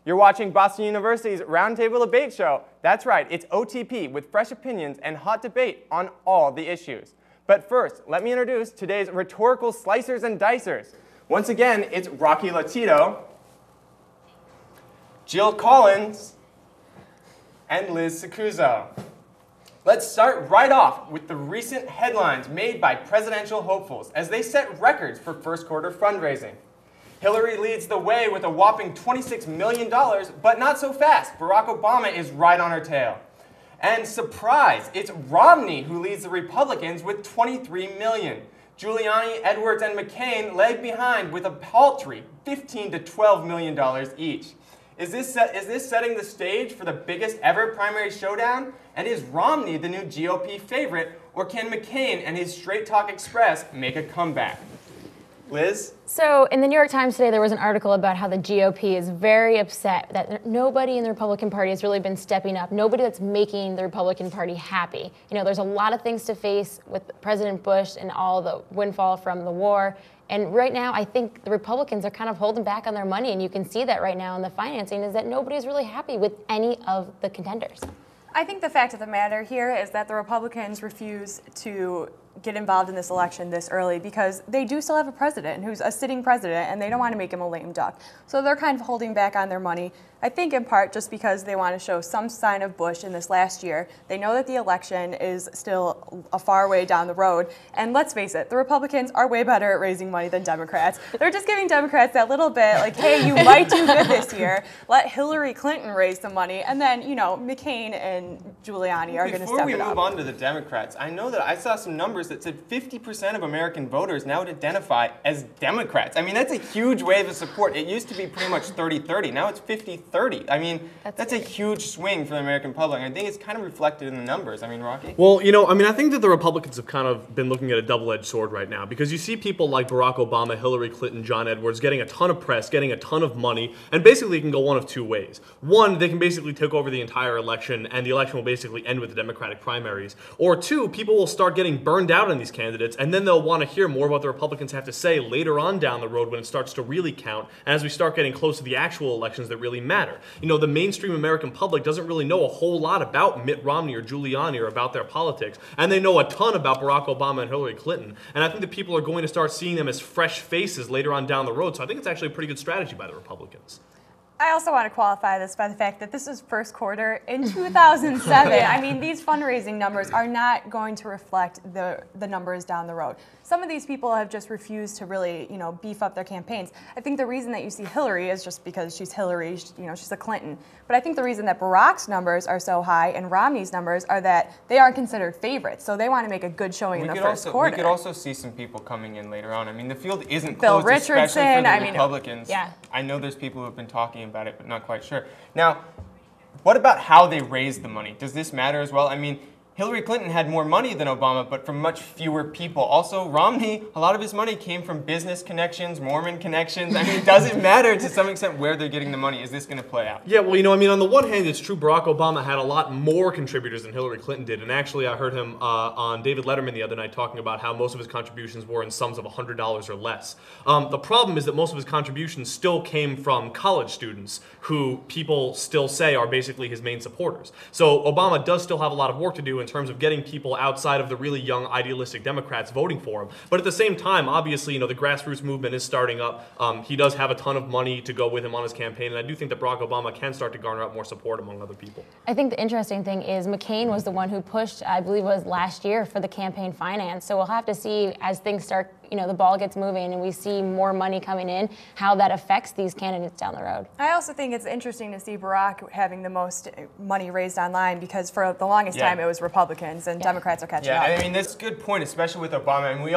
You're watching Boston University's Roundtable Debate Show. That's right, it's OTP with fresh opinions and hot debate on all the issues. But first, let me introduce today's rhetorical slicers and dicers. Once again, it's Rocky Latito, Jill Collins, and Liz Sicuzzo. Let's start right off with the recent headlines made by presidential hopefuls as they set records for first quarter fundraising. Hillary leads the way with a whopping $26 million, but not so fast. Barack Obama is right on her tail. And surprise, it's Romney who leads the Republicans with $23 million. Giuliani, Edwards, and McCain lag behind with a paltry $15 to $12 million each. Is this setting the stage for the biggest ever primary showdown? And is Romney the new GOP favorite, or can McCain and his Straight Talk Express make a comeback? Liz? So in the New York Times today, there was an article about how the GOP is very upset that nobody in the Republican Party has really been stepping up. Nobody that's making the Republican Party happy. You know, there's a lot of things to face with President Bush and all the windfall from the war. And right now, I think the Republicans are kind of holding back on their money. And you can see that right now in the financing is that nobody's really happy with any of the contenders. I think the fact of the matter here is that the Republicans refuse to get involved in this election this early because they do still have a president who's a sitting president and they don't want to make him a lame duck. So they're kind of holding back on their money, I think in part just because they want to show some sign of Bush in this last year. They know that the election is still a far way down the road. And let's face it, the Republicans are way better at raising money than Democrats. They're just giving Democrats that little bit like, hey, you might do good this year. Let Hillary Clinton raise the money. And then, you know, McCain and Giuliani are going to step it up. Before we move on to the Democrats, I know that I saw some numbers that said 50% of American voters now would identify as Democrats. I mean, that's a huge wave of support. It used to be pretty much 30-30. Now it's 50-30. I mean, that's a huge swing for the American public. I think it's kind of reflected in the numbers. I mean, Rocky? Well, you know, I mean, I think that the Republicans have kind of been looking at a double-edged sword right now because you see people like Barack Obama, Hillary Clinton, John Edwards getting a ton of press, getting a ton of money, and basically it can go one of two ways. One, they can basically take over the entire election, and the election will basically end with the Democratic primaries. Or two, people will start getting burned out on these candidates, and then they'll want to hear more what the Republicans have to say later on down the road when it starts to really count, and as we start getting close to the actual elections that really matter. You know, the mainstream American public doesn't really know a whole lot about Mitt Romney or Giuliani or about their politics, and they know a ton about Barack Obama and Hillary Clinton, and I think that people are going to start seeing them as fresh faces later on down the road, so I think it's actually a pretty good strategy by the Republicans. I also want to qualify this by the fact that this is first quarter in 2007. I mean, these fundraising numbers are not going to reflect the numbers down the road. Some of these people have just refused to really, you know, beef up their campaigns. I think the reason that you see Hillary is just because she's Hillary, you know, she's a Clinton. But I think the reason that Barack's numbers are so high and Romney's numbers are that they aren't considered favorites. So they want to make a good showing in the first quarter. We could also see some people coming in later on. I mean, the field isn't Bill closed, Richardson, especially for the I Republicans. mean, yeah. I know there's people who have been talking about it, but not quite sure. Now, what about how they raised the money? Does this matter as well? I mean, Hillary Clinton had more money than Obama, but from much fewer people. Also, Romney, a lot of his money came from business connections, Mormon connections. I mean, does it matter to some extent where they're getting the money? Is this going to play out? Yeah, well, you know, I mean, on the one hand, it's true Barack Obama had a lot more contributors than Hillary Clinton did. And actually, I heard him on David Letterman the other night talking about how most of his contributions were in sums of $100 or less. The problem is that most of his contributions still came from college students who people still say are basically his main supporters. So Obama does still have a lot of work to do in terms of getting people outside of the really young idealistic Democrats voting for him. But at the same time, obviously, you know, the grassroots movement is starting up. He does have a ton of money to go with him on his campaign, and I do think that Barack Obama can start to garner up more support among other people. I think the interesting thing is McCain was the one who pushed, I believe it was last year, for the campaign finance. So we'll have to see as things start, you know, the ball gets moving and we see more money coming in, how that affects these candidates down the road. I also think it's interesting to see Barack having the most money raised online because for the longest time it was Republicans and Democrats are catching up. Yeah, I mean, that's a good point, especially with Obama. And we